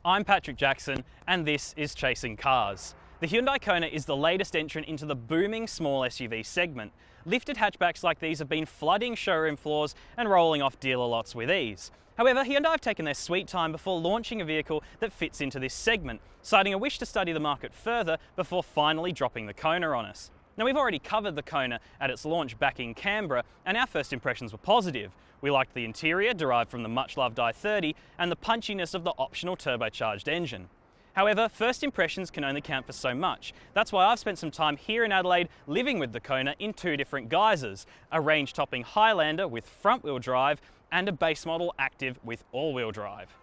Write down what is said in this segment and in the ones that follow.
I'm Patrick Jackson, and this is Chasing Cars. The Hyundai Kona is the latest entrant into the booming small SUV segment. Lifted hatchbacks like these have been flooding showroom floors and rolling off dealer lots with ease. However, Hyundai have taken their sweet time before launching a vehicle that fits into this segment, citing a wish to study the market further before finally dropping the Kona on us. Now, we've already covered the Kona at its launch back in Canberra, and our first impressions were positive. We liked the interior, derived from the much-loved i30, and the punchiness of the optional turbocharged engine. However, first impressions can only count for so much. That's why I've spent some time here in Adelaide living with the Kona in two different guises: a range-topping Highlander with front-wheel drive and a base model Active with all-wheel drive.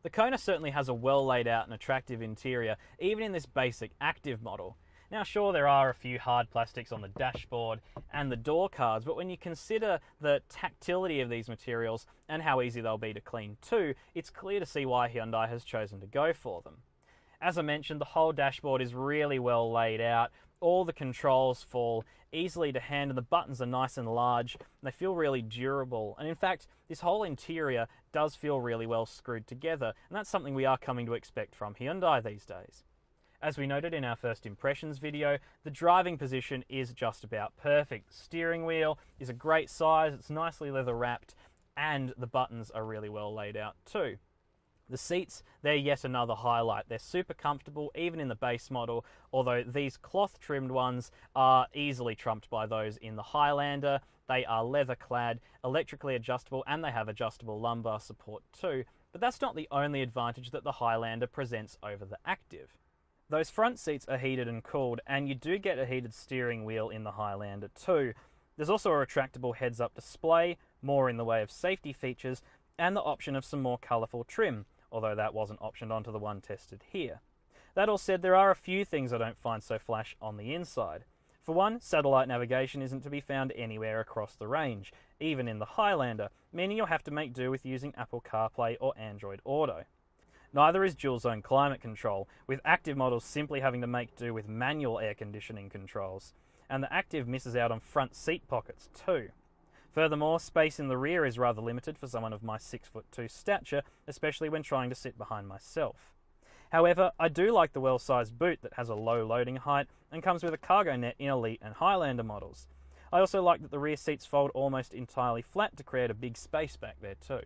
The Kona certainly has a well laid out and attractive interior, even in this basic Active model. Now sure, there are a few hard plastics on the dashboard and the door cards, but when you consider the tactility of these materials and how easy they'll be to clean too, it's clear to see why Hyundai has chosen to go for them. As I mentioned, the whole dashboard is really well laid out. All the controls fall easily to hand and the buttons are nice and large. And they feel really durable. And in fact, this whole interior does feel really well screwed together. And that's something we are coming to expect from Hyundai these days. As we noted in our first impressions video, the driving position is just about perfect. The steering wheel is a great size, it's nicely leather wrapped, and the buttons are really well laid out too. The seats, they're yet another highlight. They're super comfortable, even in the base model, although these cloth trimmed ones are easily trumped by those in the Highlander. They are leather clad, electrically adjustable, and they have adjustable lumbar support too. But that's not the only advantage that the Highlander presents over the Active. Those front seats are heated and cooled, and you do get a heated steering wheel in the Highlander too. There's also a retractable heads-up display, more in the way of safety features, and the option of some more colourful trim, although that wasn't optioned onto the one tested here. That all said, there are a few things I don't find so flash on the inside. For one, satellite navigation isn't to be found anywhere across the range, even in the Highlander, meaning you'll have to make do with using Apple CarPlay or Android Auto. Neither is dual zone climate control, with Active models simply having to make do with manual air conditioning controls. And the Active misses out on front seat pockets too. Furthermore, space in the rear is rather limited for someone of my 6'2" stature, especially when trying to sit behind myself. However, I do like the well-sized boot that has a low loading height and comes with a cargo net in Elite and Highlander models. I also like that the rear seats fold almost entirely flat to create a big space back there too.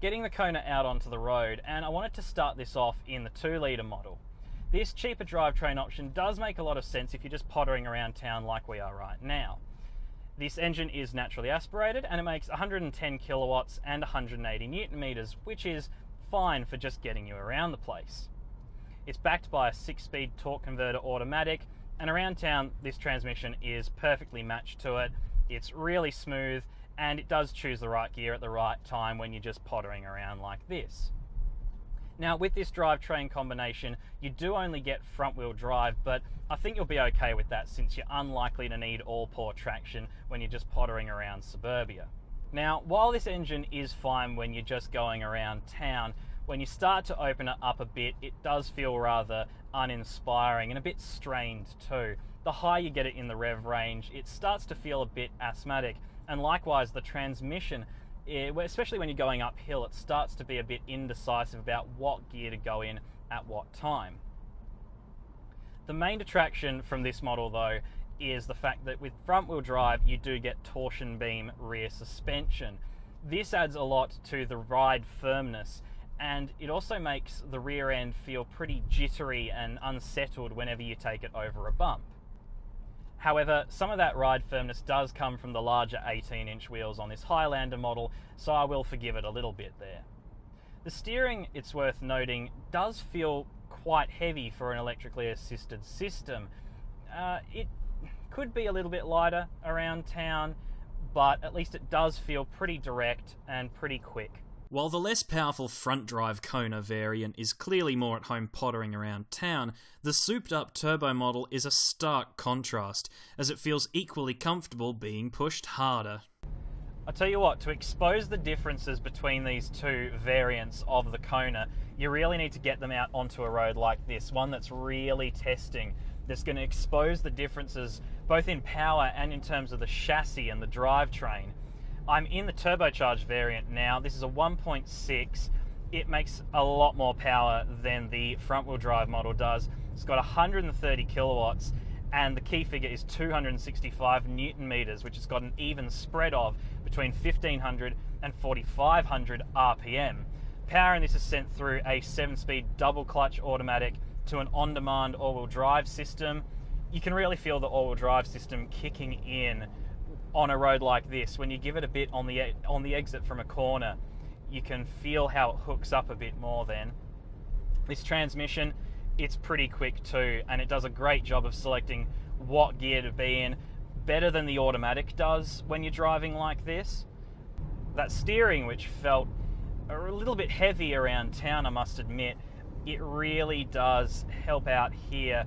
Getting the Kona out onto the road, and I wanted to start this off in the 2-litre model. This cheaper drivetrain option does make a lot of sense if you're just pottering around town like we are right now. This engine is naturally aspirated and it makes 110 kilowatts and 180 newton meters, which is fine for just getting you around the place. It's backed by a 6-speed torque converter automatic, and around town this transmission is perfectly matched to it. It's really smooth, and it does choose the right gear at the right time when you're just pottering around like this. Now, with this drivetrain combination, you do only get front-wheel drive, but I think you'll be okay with that since you're unlikely to need all-power traction when you're just pottering around suburbia. Now, while this engine is fine when you're just going around town, when you start to open it up a bit, it does feel rather uninspiring and a bit strained too. The higher you get it in the rev range, it starts to feel a bit asthmatic. And likewise, the transmission, especially when you're going uphill, it starts to be a bit indecisive about what gear to go in at what time. The main detraction from this model though is the fact that with front-wheel drive you do get torsion beam rear suspension. This adds a lot to the ride firmness, and it also makes the rear end feel pretty jittery and unsettled whenever you take it over a bump. However, some of that ride firmness does come from the larger 18-inch wheels on this Highlander model, so I will forgive it a little bit there. The steering, it's worth noting, does feel quite heavy for an electrically assisted system. It could be a little bit lighter around town, but at least it does feel pretty direct and pretty quick. While the less powerful front-drive Kona variant is clearly more at home pottering around town, the souped-up turbo model is a stark contrast, as it feels equally comfortable being pushed harder. I tell you what, to expose the differences between these two variants of the Kona, you really need to get them out onto a road like this, one that's really testing, that's going to expose the differences both in power and in terms of the chassis and the drivetrain. I'm in the turbocharged variant now. This is a 1.6 it makes a lot more power than the front-wheel drive model does. It's got 130 kilowatts, and the key figure is 265 newton meters, which has got an even spread of between 1500 and 4500 RPM. Power in this is sent through a 7-speed double clutch automatic to an on-demand all-wheel drive system. You can really feel the all-wheel drive system kicking in on a road like this. When you give it a bit on the exit from a corner, you can feel how it hooks up a bit more then. This transmission, it's pretty quick too, and it does a great job of selecting what gear to be in, better than the automatic does when you're driving like this. That steering, which felt a little bit heavy around town, I must admit, it really does help out here.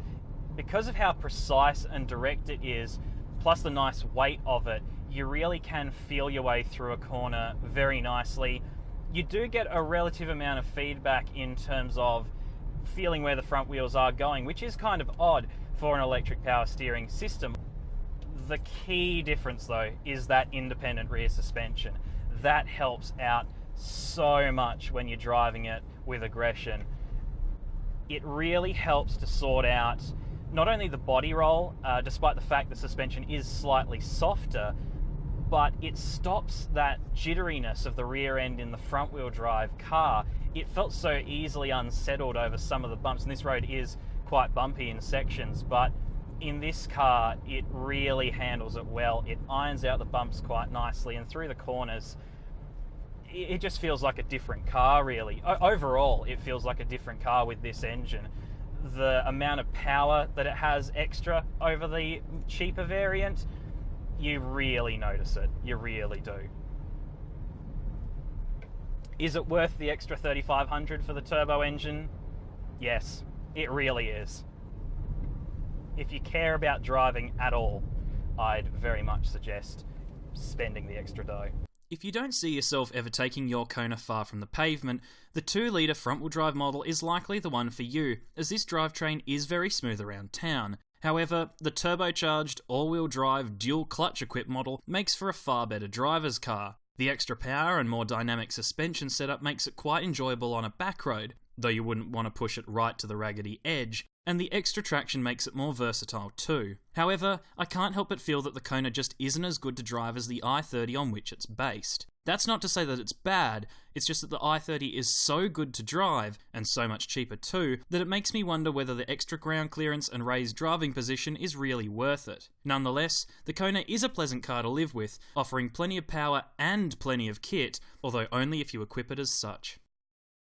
Because of how precise and direct it is, plus the nice weight of it, you really can feel your way through a corner very nicely. You do get a relative amount of feedback in terms of feeling where the front wheels are going, which is kind of odd for an electric power steering system. The key difference though is that independent rear suspension. That helps out so much when you're driving it with aggression. It really helps to sort out not only the body roll, despite the fact the suspension is slightly softer, but it stops that jitteriness of the rear end in the front wheel drive car. It felt so easily unsettled over some of the bumps, and this road is quite bumpy in sections, but in this car it really handles it well. It irons out the bumps quite nicely, and through the corners it just feels like a different car really. Overall it feels like a different car with this engine. The amount of power that it has extra over the cheaper variant, you really notice it. You really do. Is it worth the extra $3,500 for the turbo engine? Yes, it really is. If you care about driving at all, I'd very much suggest spending the extra dough. If you don't see yourself ever taking your Kona far from the pavement, the 2-litre front-wheel drive model is likely the one for you, as this drivetrain is very smooth around town. However, the turbocharged, all-wheel drive, dual-clutch equipped model makes for a far better driver's car. The extra power and more dynamic suspension setup makes it quite enjoyable on a back road, though you wouldn't want to push it right to the raggedy edge, and the extra traction makes it more versatile too. However, I can't help but feel that the Kona just isn't as good to drive as the i30 on which it's based. That's not to say that it's bad, it's just that the i30 is so good to drive, and so much cheaper too, that it makes me wonder whether the extra ground clearance and raised driving position is really worth it. Nonetheless, the Kona is a pleasant car to live with, offering plenty of power and plenty of kit, although only if you equip it as such.